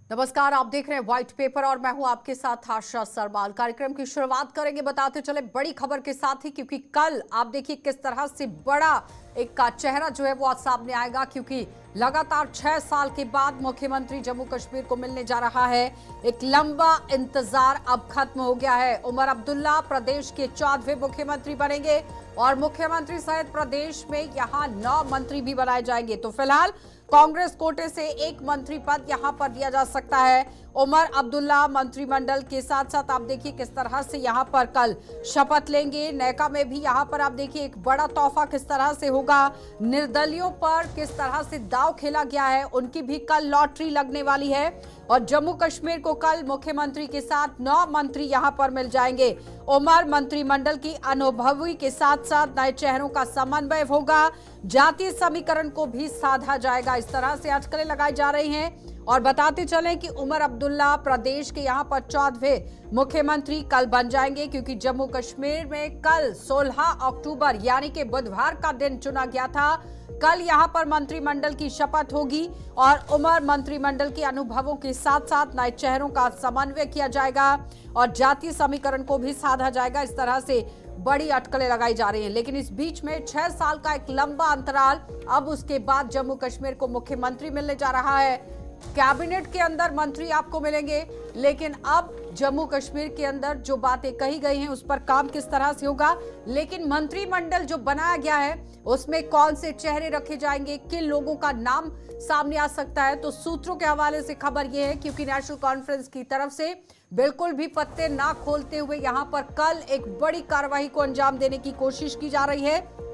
नमस्कार, आप देख रहे हैं व्हाइट पेपर और मैं हूं आपके साथ आशा सरवाल। कार्यक्रम की शुरुआत करेंगे बताते चले बड़ी खबर के साथ ही, क्योंकि कल आप देखिए किस तरह से बड़ा एक का चेहरा जो है वो आज सामने आएगा, क्योंकि लगातार 6 साल के बाद मुख्यमंत्री जम्मू कश्मीर को मिलने जा रहा है। एक लंबा इंतजार अब खत्म हो गया है। उमर अब्दुल्ला प्रदेश के 14वें मुख्यमंत्री बनेंगे और मुख्यमंत्री सहित प्रदेश में यहां 9 मंत्री भी बनाए जाएंगे। तो फिलहाल कांग्रेस कोटे से एक मंत्री पद यहां पर दिया जा सकता है। उमर अब्दुल्ला मंत्रिमंडल के साथ साथ आप देखिए किस तरह से यहां पर कल शपथ लेंगे। नैका में भी यहां पर आप देखिए एक बड़ा तोहफा किस तरह से होगा। निर्दलियों पर किस तरह से दांव खेला गया है, उनकी भी कल लॉटरी लगने वाली है। और जम्मू कश्मीर को कल मुख्यमंत्री के साथ 9 मंत्री यहां पर मिल जाएंगे। उमर मंत्रिमंडल की अनुभवी के साथ साथ नए चेहरों का समन्वय होगा। जातीय समीकरण को भी साधा जाएगा। इस तरह से अटकलें लगाई जा रही हैं। और बताते चलें कि उमर अब्दुल्ला प्रदेश के यहां पर 14वें मुख्यमंत्री कल बन जाएंगे, क्योंकि जम्मू कश्मीर में कल 16 अक्टूबर यानी कि बुधवार का दिन चुना गया था। कल यहां पर मंत्रिमंडल की शपथ होगी और उमर मंत्रिमंडल के अनुभवों के साथ साथ नए चेहरों का समन्वय किया जाएगा और जातीय समीकरण को भी साधा जाएगा। इस तरह से बड़ी अटकलें लगाई जा रही हैं। लेकिन इस बीच में 6 साल का एक लंबा अंतराल, अब उसके बाद जम्मू कश्मीर को मुख्यमंत्री मिलने जा रहा है। कैबिनेट के अंदर मंत्री आपको मिलेंगे, लेकिन अब जम्मू कश्मीर के अंदर जो बातें कही गई हैं उस पर काम किस तरह से होगा। लेकिन मंत्रिमंडल जो बनाया गया है उसमें कौन से चेहरे रखे जाएंगे, किन लोगों का नाम सामने आ सकता है, तो सूत्रों के हवाले से खबर यह है, क्योंकि नेशनल कॉन्फ्रेंस की तरफ से बिल्कुल भी पत्ते ना खोलते हुए यहां पर कल एक बड़ी कार्रवाई को अंजाम देने की कोशिश की जा रही है।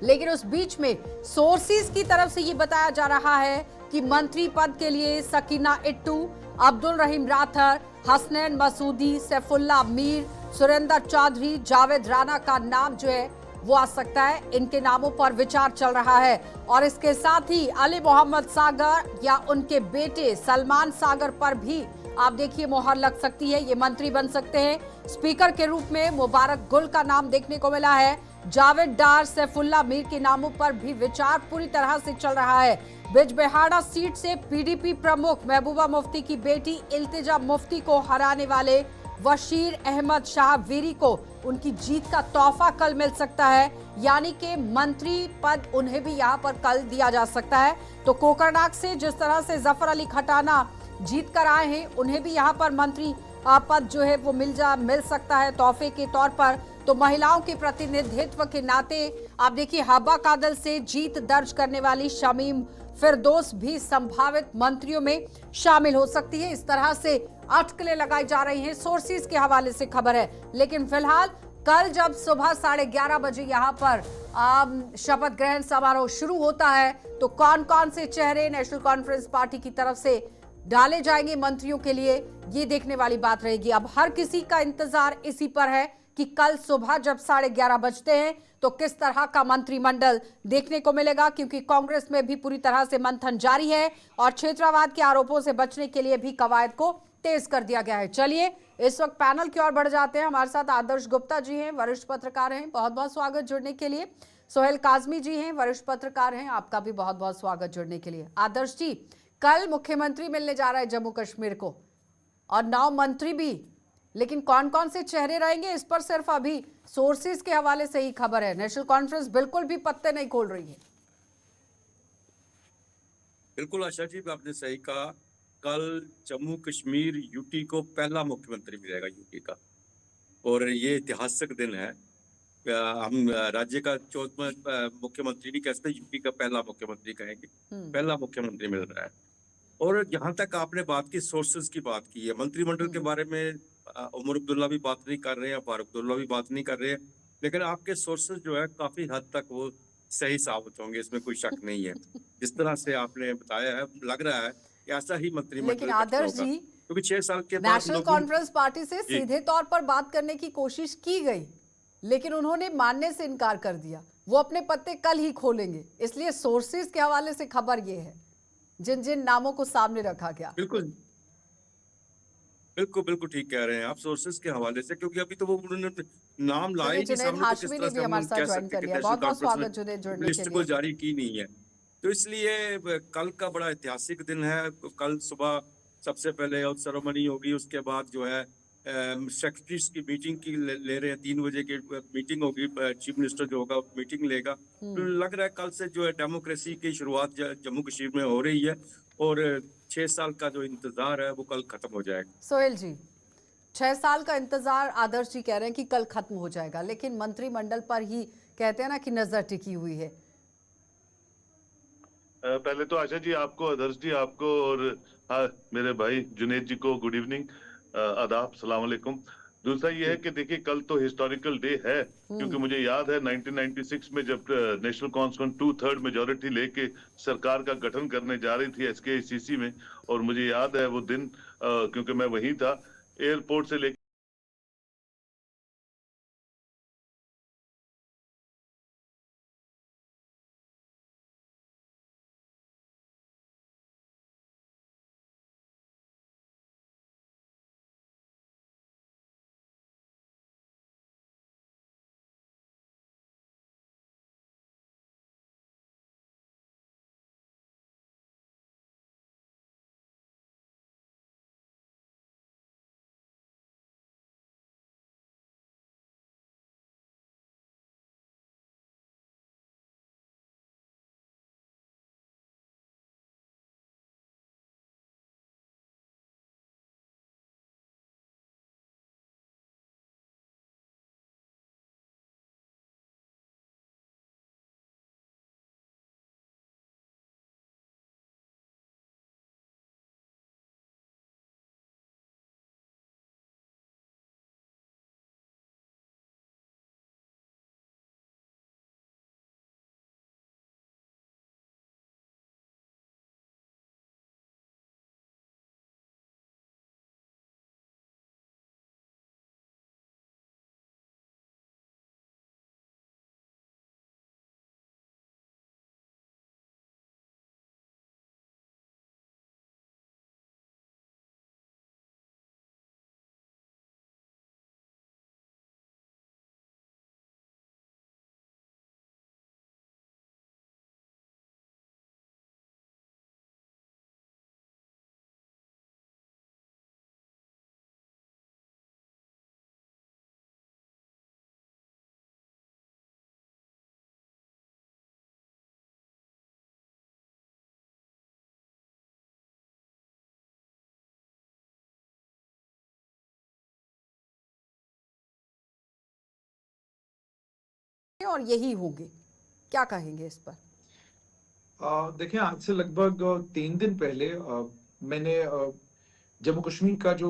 लेकिन उस बीच में सोर्सेज की तरफ से ये बताया जा रहा है कि मंत्री पद के लिए सकीना इट्टू, अब्दुल रहीम राठर, हसनैन मसूदी, सैफुल्ला मीर, सुरेंद्र चौधरी, जावेद राणा का नाम जो है वो आ सकता है। इनके नामों पर विचार चल रहा है। और इसके साथ ही अली मोहम्मद सागर या उनके बेटे सलमान सागर पर भी आप देखिए मोहर लग सकती है। ये मंत्री बन सकते हैं। स्पीकर के रूप में मुबारक गुल का नाम देखने को मिला है। जावेद डार, सैफुल्ला मीर के नामों पर भी विचार पूरी तरह से चल रहा है। बिजबेहाड़ा सीट से पीडीपी प्रमुख महबूबा मुफ्ती की बेटी इल्तिजा मुफ्ती को हराने वाले वशीर अहमद शाह वीरी को उनकी जीत का तोहफा कल मिल सकता है, यानी कि मंत्री पद उन्हें भी यहां पर कल दिया जा सकता है। तो कोकरनाग से जिस तरह से जफर अली खटाना जीत कर आए हैं, उन्हें भी यहां पर मंत्री पद जो है वो मिल सकता है तोहफे के तौर पर। तो महिलाओं के प्रतिनिधित्व के नाते आप देखिए हब्बा कादल से जीत दर्ज करने वाली शमीम फिरदौस भी संभावित मंत्रियों में शामिल हो सकती है। इस तरह से अटकलें लगाई जा रही हैं, सोर्सेज के हवाले से खबर है। लेकिन फिलहाल कल जब सुबह 11:30 बजे यहां पर शपथ ग्रहण समारोह शुरू होता है, तो कौन कौन से चेहरे नेशनल कॉन्फ्रेंस पार्टी की तरफ से डाले जाएंगे मंत्रियों के लिए, ये देखने वाली बात रहेगी। अब हर किसी का इंतजार इसी पर है कि कल सुबह जब 11:30 बजते हैं तो किस तरह का मंत्रिमंडल देखने को मिलेगा, क्योंकि कांग्रेस में भी पूरी तरह से मंथन जारी है और क्षेत्रवाद के आरोपों से बचने के लिए भी कवायद को तेज कर दिया गया है। चलिए इस वक्त पैनल की ओर बढ़ जाते हैं। हमारे साथ आदर्श गुप्ता जी हैं, वरिष्ठ पत्रकार हैं, बहुत बहुत स्वागत जुड़ने के लिए। सोहेल काजमी जी हैं, वरिष्ठ पत्रकार हैं, आपका भी बहुत बहुत स्वागत जुड़ने के लिए। आदर्श जी, कल मुख्यमंत्री मिलने जा रहा है जम्मू कश्मीर को और 9 मंत्री भी, लेकिन कौन कौन से चेहरे रहेंगे इस पर सिर्फ अभी सोर्सेज के हवाले से ही खबर है। नेशनल कॉन्फ्रेंस बिल्कुल भी पत्ते नहीं खोल रही है। बिल्कुल आशा जी, आपने सही कहा। कल जम्मू कश्मीर यूटी को पहला मुख्यमंत्री मिलेगा यूटी का, और ये ऐतिहासिक दिन है। हम राज्य का 14वां मुख्यमंत्री नहीं कह सकते, यूटी का पहला मुख्यमंत्री कहेंगे। पहला मुख्यमंत्री मिल रहा है। और जहां तक आपने बात की, सोर्सेज की बात की है, मंत्रिमंडल के बारे में उमर अब्दुल्ला भी बात नहीं कर रहे हैं, फारूक अब्दुल्ला भी बात नहीं कर रहे हैं, लेकिन आपके सोर्सेज जो है काफी हद तक वो सही साबित होंगे, इसमें कोई शक नहीं है। जिस तरह से आपने बताया है, लग रहा है कि ऐसा ही मंत्रिमंडल लेकिन आदर्श जी, क्योंकि 6 साल के बाद नेशनल कॉन्फ्रेंस पार्टी से सीधे तौर पर बात करने की कोशिश की गई, लेकिन उन्होंने मानने से इनकार कर दिया। वो अपने पत्ते कल ही खोलेंगे, इसलिए सोर्सेज के हवाले से खबर ये है जिन जिन नामों को सामने रखा गया। बिल्कुल बिल्कुल बिल्कुल ठीक कह रहे हैं आप, सोर्सेज के हवाले से, क्योंकि अभी तो वो उन्होंने नाम लाए नहीं सामने, तो किस तरह से हम कह सकते हैं कि बहुत बहुत स्वागत जुड़ने के लिस्ट को जारी की नहीं है। तो इसलिए कल का बड़ा ऐतिहासिक दिन है। कल सुबह सबसे पहले और सेरेमनी होगी, उसके बाद जो है सेक्रेटरीज की मीटिंग की ले रहे हैं, 3 बजे की मीटिंग होगी, चीफ मिनिस्टर जो होगा मीटिंग लेगा। तो लग रहा है कल से जो है डेमोक्रेसी की शुरुआत जम्मू कश्मीर में हो रही है और 6 साल का जो इंतजार है वो कल खत्म हो जाएगा। सोहेल जी, 6 साल का इंतजार आदर्श जी कह रहे हैं कि कल खत्म हो जाएगा, लेकिन मंत्रिमंडल पर ही कहते हैं ना कि नजर टिकी हुई है। पहले तो आशा जी आपको, आदर्श जी आपको और मेरे भाई जुनेद जी को गुड इवनिंग, आदाब, सलाम अलैकुम। दूसरा ये है कि देखिए कल तो हिस्टोरिकल डे है, क्योंकि मुझे याद है 1996 में जब नेशनल कॉन्फ्रेंस 2/3 मेजोरिटी लेके सरकार का गठन करने जा रही थी SKCC में, और मुझे याद है वो दिन, क्योंकि मैं वहीं था, एयरपोर्ट से लेके और यही होंगे, क्या कहेंगे इस पर? देखिए, आज से लगभग 3 दिन पहले मैंने जम्मू कश्मीर का जो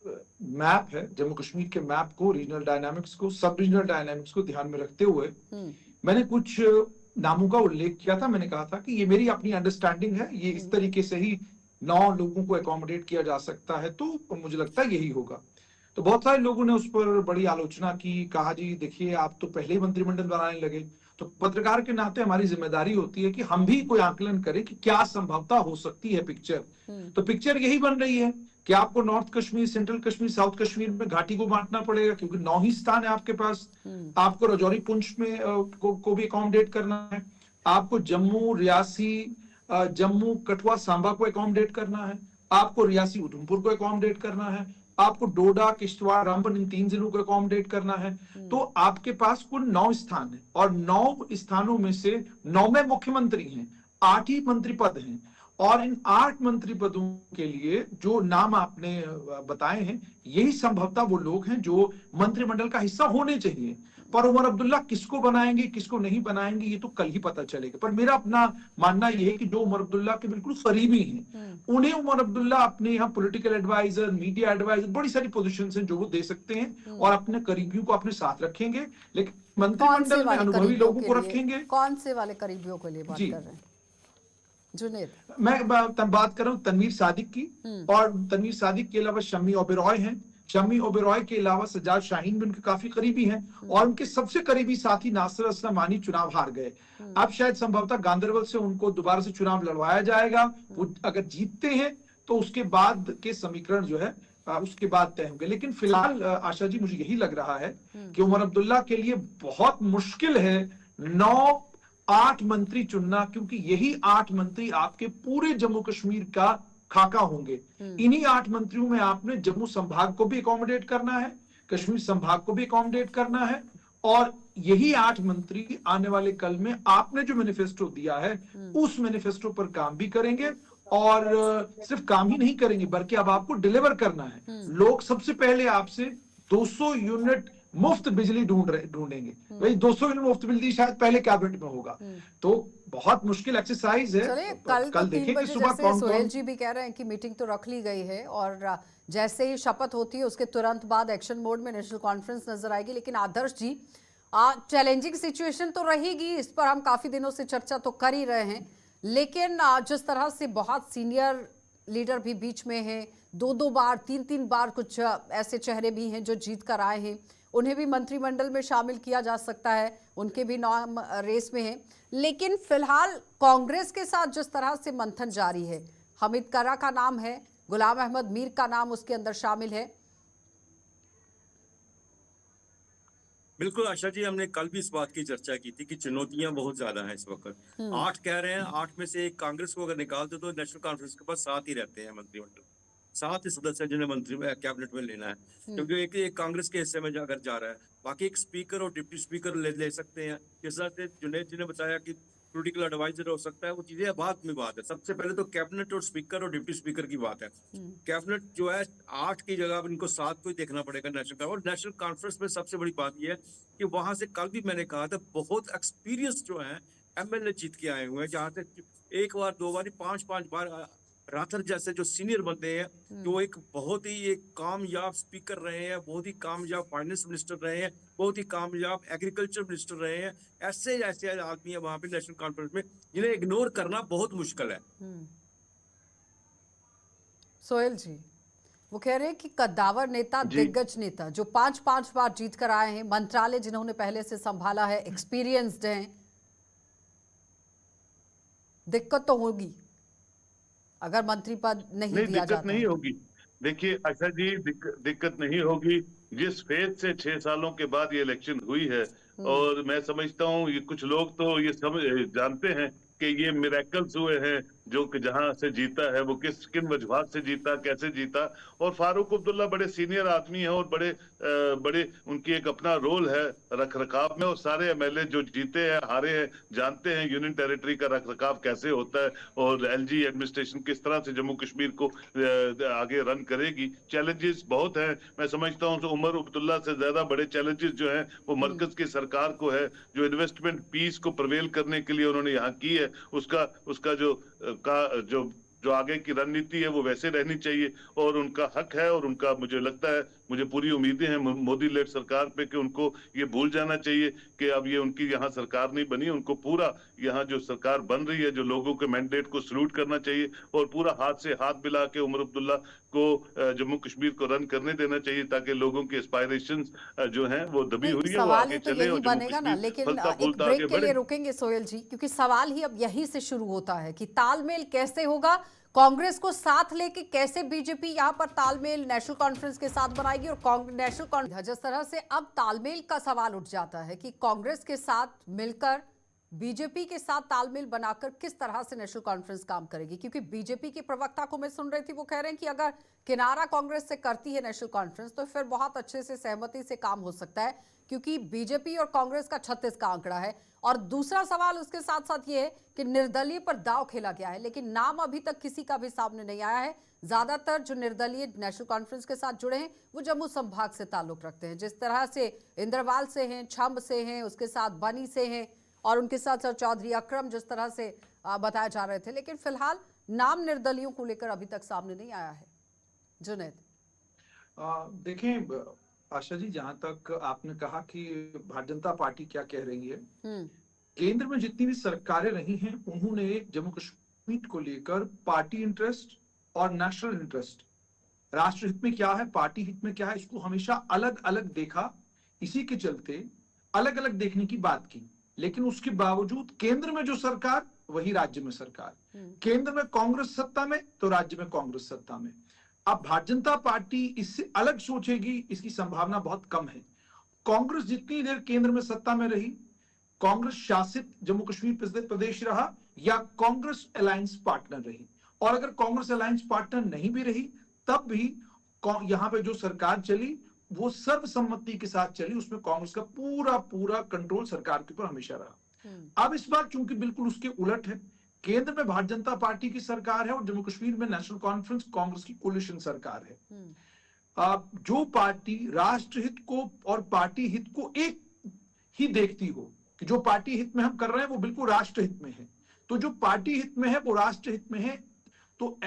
मैप है, जम्मू कश्मीर के मैप को, रीजनल डायनामिक्स को, सब रीजनल डायनामिक्स को ध्यान में रखते हुए मैंने कुछ नामों का उल्लेख किया था। मैंने कहा था कि ये मेरी अपनी अंडरस्टैंडिंग है, ये इस तरीके से ही 9 लोगों को एकोमोडेट किया जा सकता है, तो मुझे लगता है यही होगा। तो बहुत सारे लोगों ने उस पर बड़ी आलोचना की, कहा जी देखिए आप तो पहले ही मंत्रिमंडल बनाने लगे। तो पत्रकार के नाते हमारी जिम्मेदारी होती है कि हम भी कोई आकलन करें कि क्या संभवता हो सकती है पिक्चर। तो पिक्चर यही बन रही है कि आपको north Kashmir, central Kashmir, south Kashmir में घाटी को बांटना पड़ेगा, क्योंकि 9 ही स्थान है आपके पास। आपको राजौरी पुंछ में को भी अकोमोडेट करना है, आपको जम्मू, रियासी, जम्मू, कठुआ, सांबा को अकोमोडेट करना है, आपको रियासी, उधमपुर को अकोमोडेट करना है, आपको डोडा, किश्तवाड़, रामबन, इन 3 जिलों को अकोमोडेट करना है। तो आपके पास कुल 9 स्थान है, और 9 स्थानों में से 9 में मुख्यमंत्री हैं, 8 ही मंत्री पद हैं। और इन 8 मंत्री पदों के लिए जो नाम आपने बताए हैं, यही संभवतः वो लोग हैं जो मंत्रिमंडल का हिस्सा होने चाहिए। पर उमर अब्दुल्ला किसको बनाएंगे, किसको नहीं बनाएंगे, ये तो कल ही पता चलेगा। पर मेरा अपना मानना यह है कि जो उमर अब्दुल्ला के बिल्कुल करीबी हैं, उन्हें उमर अब्दुल्ला अपने यहाँ पॉलिटिकल एडवाइजर, मीडिया एडवाइजर, बड़ी सारी पोजीशंस हैं जो वो दे सकते हैं, और अपने करीबियों को अपने साथ रखेंगे। लेकिन मंत्रिमंडल में अनुभवी लोगों को रखेंगे। कौन से वाले करीबियों के लिए बात कर रहे हैं जुनेद? मैं बात कर रहा हूँ तनवीर सादिक की, और तनवीर सादिक के अलावा शम्मी ओबेरॉय हैं। शम्मी ओबेरॉय के अलावा सज्जाद शाहीन भी उनके काफी करीबी हैं, और उनके सबसे करीबी साथी नासिर असलम आनी चुनाव हार गए। अब शायद संभवतः गांधरबल से उनको दोबारा से चुनाव लड़वाया जाएगा। वो अगर जीतते हैं तो उसके बाद के समीकरण जो है उसके बाद तय होंगे। लेकिन फिलहाल आशा जी, मुझे यही लग रहा है कि उमर अब्दुल्ला के लिए बहुत मुश्किल है 9-8 मंत्री चुनना, क्योंकि यही 8 मंत्री आपके पूरे जम्मू कश्मीर का खाका होंगे। इन्हीं 8 मंत्रियों में आपने जम्मू संभाग को भी अकोमोडेट करना है, कश्मीर संभाग को भी अकोमोडेट करना है, और यही 8 मंत्री आने वाले कल में आपने जो मैनिफेस्टो दिया है उस मैनिफेस्टो पर काम भी करेंगे, और सिर्फ काम ही नहीं करेंगे बल्कि अब आपको डिलीवर करना है। लोग सबसे पहले आपसे 200 यूनिट मुफ्त बिजली ढूंढेंगे। भाई 200 यूनिट मुफ्त बिजली शायद पहले कैबिनेट में होगा, तो बहुत मुश्किल एक्सरसाइज है। चलिए कल तो 3 देखें कि बजे सुबह जैसे कौन सोहेल कौन जी भी कह रहे हैं कि मीटिंग तो रख ली गई है और जैसे ही शपथ होती है उसके तुरंत बाद एक्शन मोड में नेशनल कॉन्फ्रेंस नजर आएगी। लेकिन आदर्श जी, चैलेंजिंग सिचुएशन तो रहेगी, इस पर हम काफी दिनों से चर्चा तो कर ही रहे हैं, लेकिन जिस तरह से बहुत सीनियर लीडर भी बीच में हैं, 2-2 बार 3-3 बार कुछ ऐसे चेहरे भी हैं जो जीत कर आए हैं, उन्हें भी मंत्रिमंडल में शामिल किया जा सकता है, उनके भी नाम रेस में हैं। लेकिन फिलहाल कांग्रेस के साथ जिस तरह से मंथन जारी है, हमीद कर्रा का नाम है, गुलाम अहमद मीर का नाम उसके अंदर शामिल है। बिल्कुल आशा जी, हमने कल भी इस बात की चर्चा की थी कि चुनौतियां बहुत ज्यादा हैं इस वक्त। 8 कह रहे हैं, 8 में से एक कांग्रेस को अगर निकाल दो तो नेशनल कॉन्फ्रेंस के पास 7 ही रहते हैं मंत्रिमंडल, 7 ही सदस्य जिन्हें मंत्री में कैबिनेट में लेना है, क्योंकि एक कांग्रेस के हिस्से में अगर जा रहा है, बाकी एक स्पीकर और डिप्टी स्पीकर ले सकते हैं। जिस तरह से जुनैद जी ने बताया कि पॉलिटिकल एडवाइजर हो सकता है, वो चीजें बाद में बात है। सबसे पहले तो कैबिनेट और स्पीकर और डिप्टी स्पीकर की बात है। कैबिनेट जो है 8 की जगह अब इनको 7 को ही देखना पड़ेगा नेशनल। और नेशनल कॉन्फ्रेंस में सबसे बड़ी बात यह है कि वहां से कल भी मैंने कहा था, बहुत एक्सपीरियंस जो है एमएलए जीत के आए हुए हैं, जहां से 1 बार 2 बार 5-5 बार राठर जैसे जो सीनियर बंदे हैं, जो एक बहुत ही एक कामयाब स्पीकर रहे हैं, बहुत ही कामयाब फाइनेंस मिनिस्टर रहे हैं, बहुत ही कामयाब एग्रीकल्चर मिनिस्टर रहे हैं, ऐसे ऐसे आदमी है वहां पे नेशनल कॉन्फ्रेंस में जिन्हें इग्नोर करना बहुत मुश्किल है। सोहेल जी, वो कह रहे हैं कि कद्दावर नेता, दिग्गज नेता जो 5-5 बार जीत कर आए हैं, मंत्रालय जिन्होंने पहले से संभाला है, एक्सपीरियंस्ड हैं, दिक्कत तो होगी अगर मंत्री पद नहीं दिया दिक्कत जाता नहीं है। होगी। देखिए आशा जी, दिक्कत नहीं होगी। जिस फेज से 6 सालों के बाद ये इलेक्शन हुई है, और मैं समझता हूँ ये कुछ लोग तो ये जानते हैं कि ये मिरेकल्स हुए हैं, जो कि जहां से जीता है वो किन वजूहात से जीता, कैसे जीता। और फारूक अब्दुल्ला बड़े सीनियर आदमी हैं और बड़े उनकी एक अपना रोल है रख रखाव में। और सारे एमएलए जो जीते हैं हारे हैं जानते हैं यूनियन टेरिटरी का रख रखाव कैसे होता है, और एलजी एडमिनिस्ट्रेशन किस तरह से जम्मू कश्मीर को आगे रन करेगी। चैलेंजेस बहुत हैं। मैं समझता हूँ उमर अब्दुल्ला से ज्यादा बड़े चैलेंजेस जो हैं वो मरकज की सरकार को है, जो इन्वेस्टमेंट पीस को प्रवेल करने के लिए उन्होंने यहाँ की है, उसका जो आगे की रणनीति है वो वैसे रहनी चाहिए, और उनका हक है। और उनका मुझे पूरी उम्मीदें हैं मोदी लेड सरकार पे कि उनको ये भूल जाना चाहिए कि अब ये उनकी यहाँ सरकार नहीं बनी। उनको पूरा यहाँ जो सरकार बन रही है, जो लोगों के मैंडेट को सल्यूट करना चाहिए, और पूरा हाथ से हाथ मिला के उमर अब्दुल्ला को जम्मू कश्मीर को रन करने देना चाहिए, ताकि लोगों के एस्पायरेशंस जो हैं वो दबी हुई है वो आगे तो चले यही और जम्मू बनेगा ना। कश्मीर लेकिन फलता एक फूलता ब्रेक आगे के लिए बढ़े। रुकेंगे सोहेल जी, क्योंकि सवाल ही अब यही से शुरू होता है कि तालमेल कैसे होगा, कांग्रेस को साथ लेके कैसे बीजेपी यहां पर तालमेल नेशनल कॉन्फ्रेंस के साथ बनाएगी, और नेशनल कॉन्फ्रेंस जिस तरह से अब तालमेल का सवाल उठ जाता है कि कांग्रेस के साथ मिलकर बीजेपी के साथ तालमेल बनाकर किस तरह से नेशनल कॉन्फ्रेंस काम करेगी। क्योंकि बीजेपी के प्रवक्ता को मैं सुन रही थी, वो कह रहे हैं कि अगर किनारा कांग्रेस से करती है नेशनल कॉन्फ्रेंस तो फिर बहुत अच्छे से सहमति से काम हो सकता है, क्योंकि बीजेपी और कांग्रेस का 36 का आंकड़ा है। और दूसरा सवाल उसके साथ साथ ये है कि निर्दलीय पर दांव खेला गया है, लेकिन नाम अभी तक किसी का भी सामने नहीं आया है। ज्यादातर जो निर्दलीय नेशनल कॉन्फ्रेंस के साथ जुड़े हैं वो जम्मू संभाग से ताल्लुक रखते हैं, जिस तरह से इंद्रवाल से हैं, छंब से हैं, उसके साथ बनी से हैं, और उनके साथ चौधरी अकरम जिस तरह से बताया जा रहे थे। लेकिन फिलहाल नाम निर्दलियों को लेकर अभी तक सामने नहीं आया है। जुनैद, देखें आशा जी, जहां तक आपने कहा कि भारतीय जनता पार्टी क्या कह रही है, केंद्र में जितनी भी सरकारें रही हैं उन्होंने जम्मू कश्मीर को लेकर पार्टी इंटरेस्ट और नेशनल इंटरेस्ट, राष्ट्र हित में क्या है, पार्टी हित में क्या है, इसको हमेशा अलग अलग देखा। इसी के चलते अलग अलग देखने की बात की। लेकिन उसके बावजूद केंद्र में जो सरकार वही राज्य में सरकार, केंद्र में कांग्रेस सत्ता में तो राज्य में कांग्रेस सत्ता में। अब भारतीय जनता पार्टी इससे अलग सोचेगी, इसकी संभावना बहुत कम है। कांग्रेस जितनी देर केंद्र में सत्ता में रही, कांग्रेस शासित जम्मू कश्मीर प्रदेश रहा या कांग्रेस अलायंस पार्टनर रही, और अगर कांग्रेस अलायंस पार्टनर नहीं भी रही तब भी यहाँ पे जो सरकार चली वो सर्वसम्मति के साथ चली, उसमें कांग्रेस का पूरा पूरा कंट्रोल सरकार के ऊपर हमेशा रहा। अब इस बार चूंकि बिल्कुल उसके उलट है, केंद्र में भारतीय जनता पार्टी की सरकार है और जम्मू कश्मीर में नेशनल कॉन्फ्रेंस कांग्रेस की कोलिशन सरकार है। जो पार्टी राष्ट्रहित को और पार्टी हित को एक ही देखती हो कि जो पार्टी हित में हम कर रहे हैं वो बिल्कुल राष्ट्र हित में है, तो जो पार्टी हित में है वो राष्ट्र हित में है, तो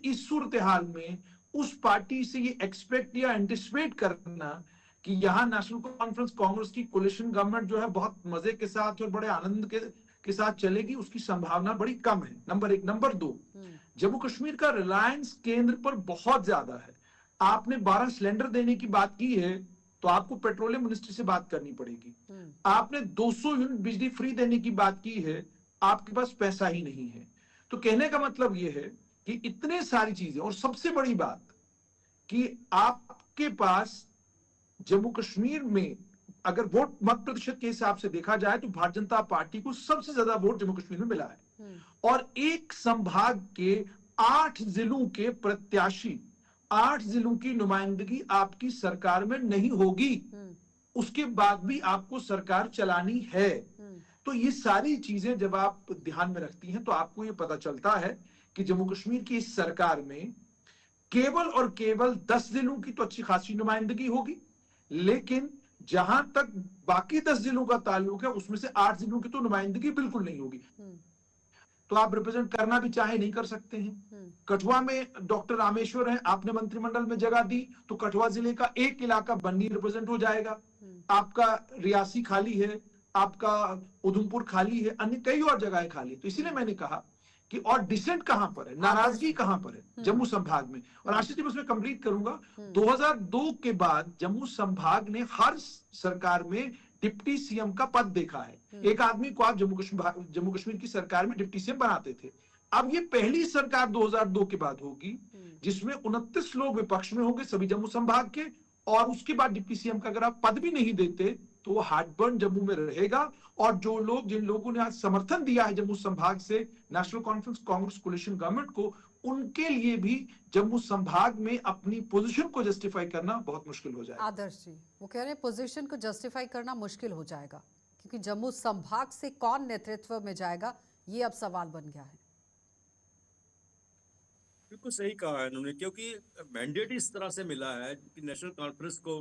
इस सूरत हाल में उस पार्टी से ये एक्सपेक्ट या एंटिसिपेट करना कि यहाँ नेशनल कॉन्फ्रेंस कांग्रेस की कोलिशन गवर्नमेंट जो है बहुत मजे के साथ और बड़े आनंद के साथ चलेगी, उसकी संभावना बड़ी कम है। नंबर एक। नंबर दो, जम्मू कश्मीर का रिलायंस केंद्र पर बहुत ज्यादा है। आपने 12 सिलेंडर देने की बात की है तो आपको पेट्रोलियम मिनिस्ट्री से बात करनी पड़ेगी। आपने 200 यूनिट बिजली फ्री देने की बात की है, आपके पास पैसा ही नहीं है। तो कहने का मतलब यह है कि इतने सारी चीजें, और सबसे बड़ी बात कि आपके पास जम्मू कश्मीर में अगर वोट मत प्रतिशत के हिसाब से देखा जाए तो भारतीय जनता पार्टी को सबसे ज्यादा वोट जम्मू कश्मीर में मिला है, और एक संभाग के 8 जिलों के प्रत्याशी, 8 जिलों की नुमाइंदगी आपकी सरकार में नहीं होगी, उसके बाद भी आपको सरकार चलानी है। तो ये सारी चीजें जब आप ध्यान में रखती हैं तो आपको ये पता चलता है कि जम्मू कश्मीर की इस सरकार में केवल और केवल 10 जिलों की तो अच्छी खासी नुमाइंदगी होगी, लेकिन जहां तक बाकी 10 जिलों का ताल्लुक है उसमें से 8 जिलों की तो नुमाइंदगी बिल्कुल नहीं होगी। तो आप रिप्रेजेंट करना भी चाहे नहीं कर सकते हैं। कठुआ में डॉक्टर रामेश्वर हैं, आपने मंत्रिमंडल में जगह दी तो कठुआ जिले का एक इलाका बन्नी रिप्रेजेंट हो जाएगा। आपका रियासी खाली है, आपका उधमपुर खाली है, अन्य कई और जगह खाली है। तो इसीलिए मैंने कहा कि और डिसेंट कहां पर है, नाराजगी कहां पर है जम्मू संभाग में। और आशीष जी, उसमें कंप्लीट करूंगा, 2002 के बाद जम्मू संभाग ने हर सरकार में डिप्टी सीएम का पद देखा है। एक आदमी को आप जम्मू कश्मीर की सरकार में डिप्टी सीएम बनाते थे। अब ये पहली सरकार 2002 के बाद होगी जिसमें 29 लोग विपक्ष में होंगे सभी जम्मू संभाग के, और उसके बाद डिप्टी सीएम का अगर आप पद भी नहीं देते तो वो हार्टबर्न जम्मू में रहेगा। और जिन लोगों ने आज समर्थन दिया है जम्मू संभाग से national conference Congress coalition government को, उनके लिए भी जम्मू संभाग में अपनी पोजीशन को जस्टिफाई करना बहुत मुश्किल हो जाएगा। आदर्श जी, वो कह रहे हैं पोजीशन को जस्टिफाई करना मुश्किल हो जाएगा क्योंकि जम्मू संभाग से कौन नेतृत्व में जाएगा ये अब सवाल बन गया है। बिल्कुल सही कहा है उन्होंने, क्योंकि मैंडेट इस तरह से मिला है कि नेशनल कॉन्फ्रेंस को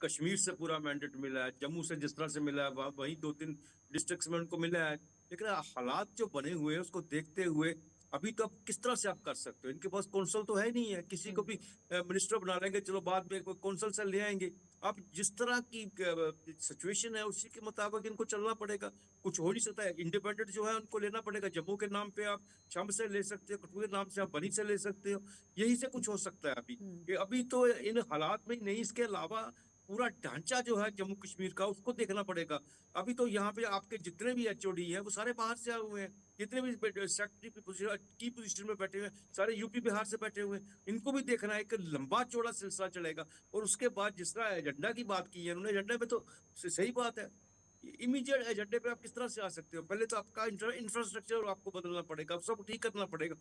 कश्मीर से पूरा मैंडेट मिला है, जम्मू से जिस तरह से मिला है वहीं 2-3 डिस्ट्रिक्ट्स में उनको मिला है। लेकिन हालात जो बने हुए हैं उसको देखते हुए अभी तो आप किस तरह से आप कर सकते हो, इनके पास कौंसल तो है नहीं है, किसी को भी मिनिस्टर बना लेंगे, चलो बाद में कौंसल से ले आएंगे। अब जिस तरह की सिचुएशन है उसी के मुताबिक इनको चलना पड़ेगा, कुछ हो नहीं सकता है। इंडिपेंडेंट जो है उनको लेना पड़ेगा, जम्मू के नाम पे आप शम से ले सकते हो, कठुआ के नाम से आप बनी से ले सकते हो, यही से कुछ हो सकता है अभी। अभी तो इन हालात में नहीं, इसके अलावा पूरा ढांचा जो है जम्मू कश्मीर का उसको देखना पड़ेगा। अभी तो यहाँ पे आपके जितने भी एचओडी हैं वो सारे बाहर से आए हुए हैं, जितने भी सेक्रेटरी की पोजीशन में बैठे हुए हैं सारे यूपी बिहार से बैठे हुए हैं, इनको भी देखना है। एक लंबा चौड़ा सिलसिला चलेगा। और उसके बाद जिस तरह एजेंडा की बात की है उन्होंने, एजेंडा में तो सही बात है, इमीडिएट एजेंडे पे आप किस तरह से आ सकते हो? पहले तो आपका इंफ्रास्ट्रक्चर आपको बदलना पड़ेगा, सब ठीक करना पड़ेगा।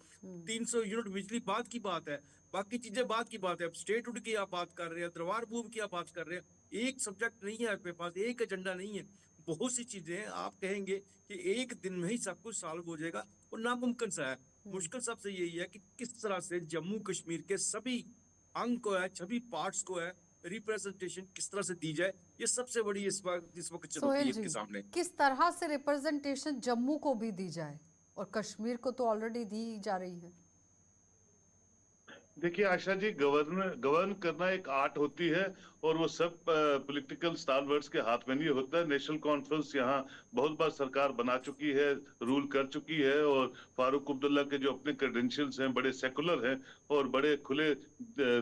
300 यूनिट बिजली बाद की बात है, बाकी चीजें बाद की बात है। अब स्टेटहुड की आप बात कर रहे हैं, दरबार मूव की आप बात कर रहे हैं, एक सब्जेक्ट नहीं है आपके पास, एक एजेंडा नहीं है, बहुत सी चीजें हैं। आप कहेंगे कि एक दिन में ही सब कुछ सॉल्व हो जाएगा, वो नामुमकिन सा है। मुश्किल सबसे यही है कि किस तरह से जम्मू कश्मीर के सभी अंग को है, सभी पार्ट्स को है, रिप्रेजेंटेशन किस तरह से दी जाए, ये सबसे बड़ी इस वक्त चुनौती है इसके सामने। किस तरह से रिप्रेजेंटेशन जम्मू को भी दी जाए, और कश्मीर को तो ऑलरेडी दी जा रही है। देखिए आशा जी, गवर्न करना एक आर्ट होती है और वो सब पॉलिटिकल स्टारवर्ड्स के हाथ में नहीं होता है। नेशनल कॉन्फ्रेंस यहाँ बहुत बार सरकार बना चुकी है, रूल कर चुकी है, और फारूक अब्दुल्ला के जो अपने क्रेडेंशियल्स हैं बड़े सेकुलर हैं और बड़े खुले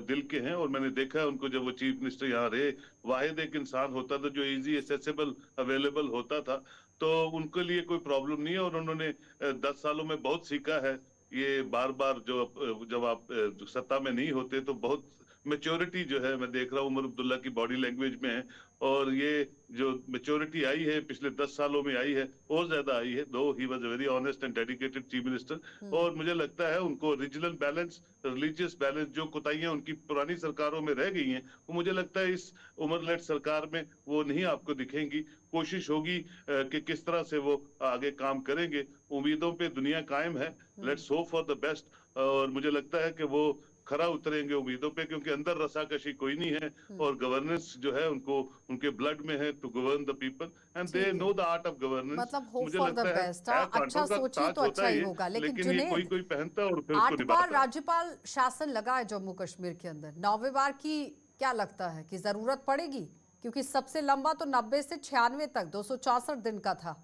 दिल के हैं। और मैंने देखा है उनको, जब वो चीफ मिनिस्टर यहाँ रहे, वाहिद एक इंसान होता था जो इजी एक्सेसिबल अवेलेबल होता था, तो उनके लिए कोई प्रॉब्लम नहीं है। और उन्होंने 10 सालों में बहुत सीखा है। ये बार बार जब आप सत्ता में नहीं होते तो बहुत मेच्योरिटी जो है मैं देख रहा हूँ उमर अब्दुल्ला की बॉडी लैंग्वेज में है, और ये जो मेच्योरिटी आई है पिछले 10 सालों में आई है और ज्यादा आई है, दो he was a very honest and dedicated chief minister. और मुझे लगता है उनको रीजनल बैलेंस, रिलीजियस बैलेंस, जो कोताहियां उनकी पुरानी सरकारों में रह गई हैं, वो मुझे लगता है इस उमर लेड सरकार में वो नहीं आपको दिखेंगी। कोशिश होगी कि किस तरह से वो आगे काम करेंगे। उम्मीदों पे दुनिया कायम है, let's hope for the best. और मुझे लगता है कि वो खरा उतरेंगे उम्मीदों पे, क्योंकि अंदर रसाकशी कोई नहीं है और गवर्नेंस जो है उनको उनके ब्लड में है, to govern the people and they know the art of governance. मतलब होप मुझे फॉर द लगता है बेस्ट। कांटों अच्छा का सोचिए ताज तो होता अच्छा है ही ये, होगा। लेकिन लेकिन ये कोई जुनेद, कोई पहनता है और फिर 8 उसको बार निभाता है। राज्यपाल शासन लगा है जम्मू कश्मीर के अंदर, 9वें बार की क्या लगता है कि जरूरत पड़ेगी? क्योंकि सबसे लंबा तो 90 से 96 तक 264 दिन का था।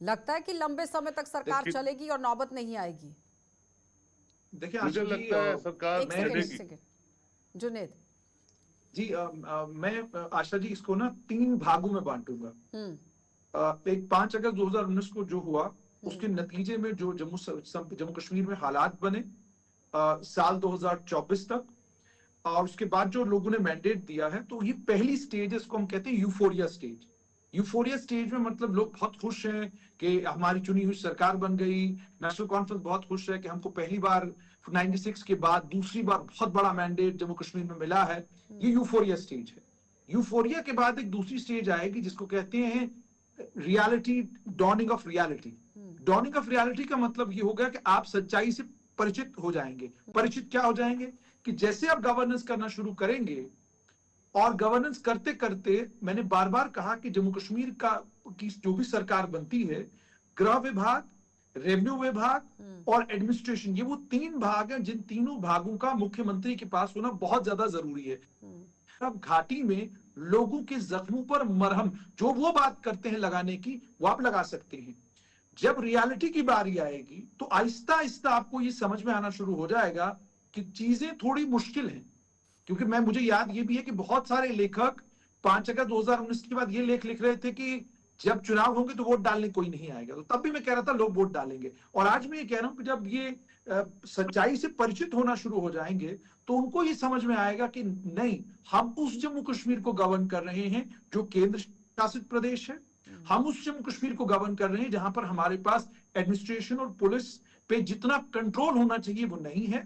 लगता है कि लंबे समय तक सरकार देखिए चलेगी और नौबत नहीं आएगी? देखिए मुझे आशा जी, लगता है सरकार एक सेकंड, एक चलेगी। सेकंड जुनेद। जी मैं आशा जी इसको ना 3 भागों में बांटूंगा। एक 5 अगस्त 2019 को जो हुआ, उसके नतीजे में जो जम्मू कश्मीर में हालात बने साल 2024 तक, और उसके बाद जो लोगों ने मैंडेट दिया है, तो ये पहली स्टेज है, इसको हम कहते हैं यूफोरिया स्टेज। यूफोरिया स्टेज में मतलब लोग बहुत खुश हैं कि हमारी चुनी हुई सरकार बन गई। नेशनल कॉन्फ्रेंस बहुत खुश है कि हमको पहली बार 96 के बाद दूसरी बार बहुत बड़ा मैंडेट जम्मू कश्मीर में मिला है। ये यूफोरिया स्टेज है। यूफोरिया के बाद एक दूसरी स्टेज आएगी जिसको कहते हैं reality, dawning of reality. Dawning of reality का मतलब ये होगा कि आप सच्चाई से परिचित हो जाएंगे। परिचित क्या हो जाएंगे कि जैसे आप गवर्नेंस करना शुरू करेंगे, और गवर्नेंस करते करते मैंने बार बार कहा कि जम्मू कश्मीर की जो भी सरकार बनती है, गृह विभाग, रेवेन्यू विभाग और एडमिनिस्ट्रेशन, ये वो 3 भाग हैं जिन तीनों भागों का मुख्यमंत्री के पास होना बहुत ज्यादा जरूरी है। अब घाटी में लोगों के जख्मों पर मरहम, जो वो बात करते हैं लगाने की, वो आप लगा सकते हैं। जब रियलिटी की बारी आएगी तो आहिस्ता आहिस्ता आपको ये समझ में आना शुरू हो जाएगा कि चीजें थोड़ी मुश्किल हैं। क्योंकि मुझे याद ये भी है कि बहुत सारे लेखक 5 अगस्त 2019 के बाद ये लेख लिख रहे थे कि जब चुनाव होंगे तो वोट डालने कोई नहीं आएगा। तो तब भी मैं कह रहा था लोग वोट डालेंगे। और आज मैं ये कह रहा हूं कि जब ये सच्चाई से परिचित होना शुरू हो जाएंगे तो उनको ये समझ में आएगा कि नहीं, हम उस जम्मू कश्मीर को गवर्न कर रहे हैं जो केंद्र शासित प्रदेश है। हम उस जम्मू कश्मीर को गवर्न कर रहे हैं जहां पर हमारे पास एडमिनिस्ट्रेशन और पुलिस पे जितना कंट्रोल होना चाहिए वो नहीं है।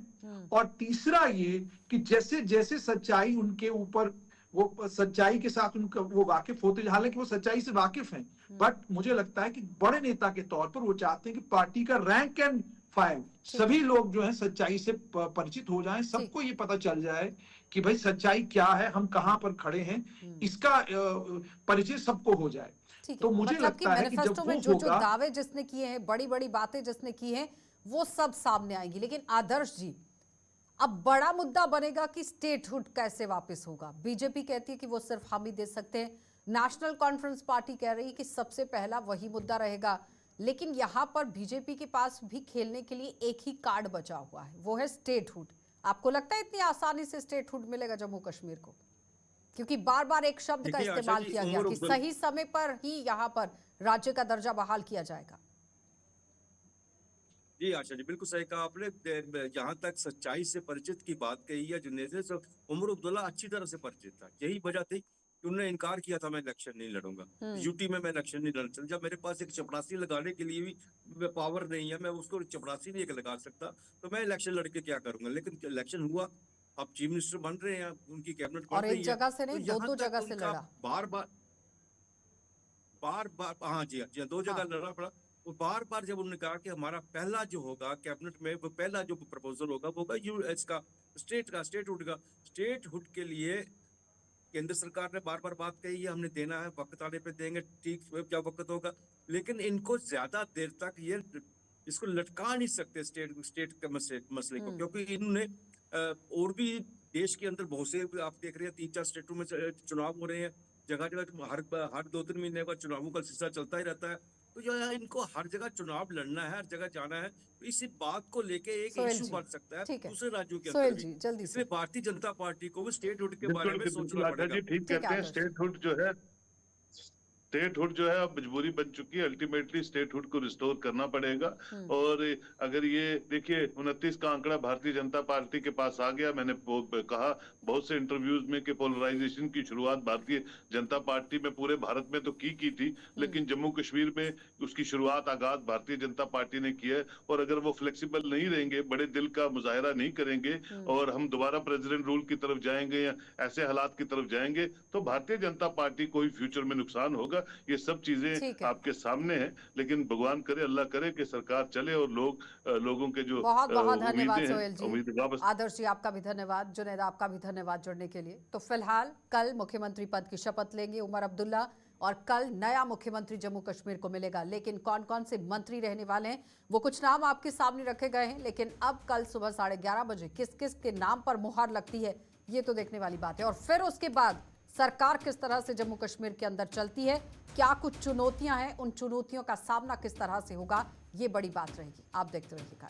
और तीसरा ये कि जैसे जैसे सच्चाई उनके ऊपर, वो सच्चाई के साथ उनका वो वाकिफ होते, हालांकि वो सच्चाई से वाकिफ हैं, बट मुझे लगता है कि बड़े नेता के तौर पर वो चाहते हैं कि पार्टी का रैंक एंड फाइल सभी लोग जो है सच्चाई से परिचित हो जाएं, सबको ये पता चल जाए कि भाई सच्चाई क्या है, हम कहां पर खड़े हैं, इसका परिचय सबको हो जाए। तो मुझे मतलब लगता है कि जब में वो जो होगा, दावे जिसने किए हैं, बड़ी बड़ी बातें जिसने की हैं, वो सब सामने आएंगी। लेकिन आदर्श जी, अब बड़ा मुद्दा बनेगा कि स्टेटहुड कैसे वापस होगा। बीजेपी कहती है कि वो सिर्फ हम ही दे सकते हैं, नेशनल कॉन्फ्रेंस पार्टी कह रही है कि सबसे पहला वही मुद्दा रहेगा। लेकिन यहां पर बीजेपी के पास भी खेलने के लिए एक ही कार्ड बचा हुआ है, वो है स्टेटहुड। आपको लगता है इतनी आसानी से स्टेटहुड मिलेगा जम्मू कश्मीर को? क्योंकि बार बार एक शब्द का इस्तेमाल किया गया कि सही समय पर ही यहां पर राज्य का दर्जा बहाल किया जाएगा। जी आशा जी, बिल्कुल सही कहा आपने। जहां तक सच्चाई से परिचित की बात कही है जुनेद ने, तो उमर अब्दुल्ला अच्छी तरह से परिचित था। यही वजह थी कि उन्होंने इनकार किया था मैं इलेक्शन नहीं लड़ूंगा, यूटी में मैं इलेक्शन नहीं लड़ सकता। जब मेरे पास एक चपरासी लगाने के लिए भी पावर नहीं है, मैं उसको चपरासी नहीं लगा सकता, तो मैं इलेक्शन लड़के क्या करूंगा। लेकिन इलेक्शन हुआ, अब चीफ मिनिस्टर बन रहे हैं, उनकी कैबिनेट बन और रही एक है, जगह से तो नहीं, यहाँ दो तक जगह से उनका लड़ा। बार बार हाँ जी, हाँ जी, 2 जगह लड़ना पड़ा। वो बार बार जब उन्होंने कहा कि हमारा पहला जो होगा कैबिनेट में, वो पहला जो प्रपोजल होगा वो होगा यूएस का स्टेटहुड का। स्टेटहुड के लिए केंद्र सरकार ने बार बार बात कही है, हमने देना है, वक्त आने पे देंगे, ठीक क्या वक्त होगा। लेकिन इनको ज्यादा देर तक ये इसको लटका नहीं सकते स्टेट के मसले को, क्योंकि इन्होंने और भी देश के अंदर बहुत से आप देख रहे हैं 3-4 स्टेटों में चुनाव हो रहे हैं। जगह जगह हर 2-3 महीने का चुनावों का सिलसिला चलता ही रहता है। तो जो है इनको हर जगह चुनाव लड़ना है, हर जगह जाना है। तो इसी बात को लेके एक इशू बन सकता है दूसरे राज्यों के अंदर भी। जल्दी इसलिए भारतीय जनता पार्टी को भी स्टेटहुड के बारे बिल्कुल में बिल्कुल सोचना आशा पड़ेगा। जी ठीक कहते हैं। स्टेटहुड जो है स्टेटहुड जो है अब मजबूरी बन चुकी है। अल्टीमेटली स्टेटहुड को रिस्टोर करना पड़ेगा। और अगर ये देखिए 29 का आंकड़ा भारतीय जनता पार्टी के पास आ गया। मैंने कहा बहुत से इंटरव्यूज में कि पोलराइजेशन की शुरुआत भारतीय जनता पार्टी में पूरे भारत में तो की थी, लेकिन जम्मू कश्मीर में उसकी शुरुआत आगाज भारतीय जनता पार्टी ने किया है। और अगर वो फ्लेक्सिबल नहीं रहेंगे, बड़े दिल का मुजाहरा नहीं करेंगे और हम दोबारा प्रेसिडेंट रूल की तरफ जाएंगे या ऐसे हालात की तरफ जाएंगे, तो भारतीय जनता पार्टी को ही फ्यूचर में नुकसान होगा। ये सब ठीक चीजें है। आपके सामने हैं, लेकिन भगवान करे, अल्लाह करे कि सरकार चले और लोगों के जो बहुत बहुत धन्यवाद उम्मीदें सोहेल हैं, जी। उम्मीद वापस। आदर्श जी आपका भी धन्यवाद, जुनैद आपका भी धन्यवाद जुड़ने के लिए। तो फिलहाल कल मुख्यमंत्री पद की शपथ लेंगे उमर अब्दुल्ला और कल नया मुख्यमंत्री जम्मू कश्मीर को मिलेगा। लेकिन कौन कौन से मंत्री रहने वाले हैं वो कुछ नाम आपके सामने रखे गए हैं, लेकिन अब कल सुबह 11:30 बजे किस किस के नाम पर मुहर लगती है ये तो देखने वाली बात है। और फिर उसके बाद सरकार किस तरह से जम्मू कश्मीर के अंदर चलती है, क्या कुछ चुनौतियां हैं, उन चुनौतियों का सामना किस तरह से होगा, ये बड़ी बात रहेगी। आप देखते रहिएगा।